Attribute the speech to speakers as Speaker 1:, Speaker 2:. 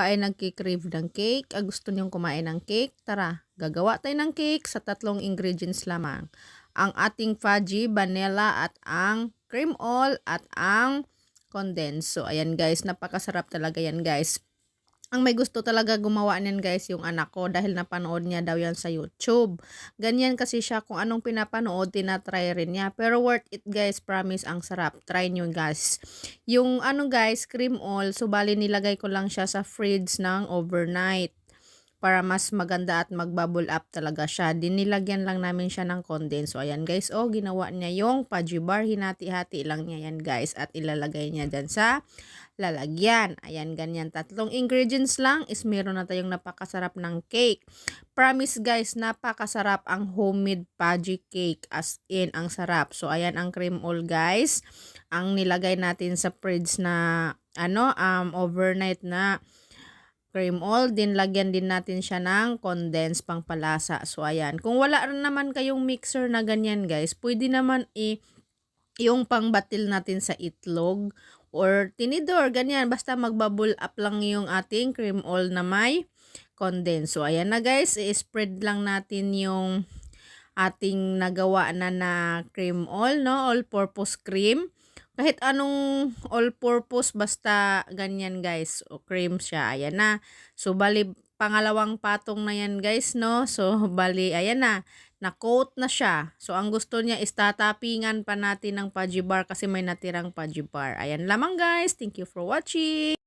Speaker 1: Ay nagki-crave ng cake, gusto niyong kumain ng cake? Tara, gagawa tayo ng cake sa tatlong ingredients lamang. Ang ating fudgy, vanilla at ang cream all at ang condensed. So ayan guys, napakasarap talaga yan guys. Ang may gusto talaga gumawa niyan guys yung anak ko dahil napanood niya daw yan sa YouTube. Ganyan kasi siya, kung anong pinapanood, tinatry rin niya. Pero worth it guys, promise ang sarap. Try nyo guys. Yung ano guys, cream all, so bali nilagay ko lang siya sa fridge ng overnight para mas maganda at magbubble up talaga siya. Dinilagyan lang namin siya ng condense. So, ayan guys, ginawa niya yung fudgy bar. Hinati-hati lang niya yan guys at ilalagay niya dyan sa lalagyan. Ayan, ganyan. Tatlong ingredients lang is meron na tayong napakasarap ng cake. Promise guys, napakasarap ang homemade fudgy cake. As in, ang sarap. So, ayan ang cream all guys. Ang nilagay natin sa fridge na overnight na cream all, din lagyan din natin siya ng condensed pangpalasa. So ayan, kung wala rin naman kayong mixer na ganyan guys, pwede naman yung pangbatil natin sa itlog or tinidor, ganyan, basta magbubble up lang yung ating cream all na may condensed. So ayan na guys, i-spread lang natin yung ating nagawa na cream all, no, all purpose cream. Kahit anong all-purpose, basta ganyan guys. O cream siya. Ayan na. So, bali, pangalawang patong na yan guys, no? So, bali, ayan na. Na-coat na siya. So, ang gusto niya is tatapingan pa natin ng fudgy bar kasi may natirang fudgy bar. Ayan lamang guys. Thank you for watching.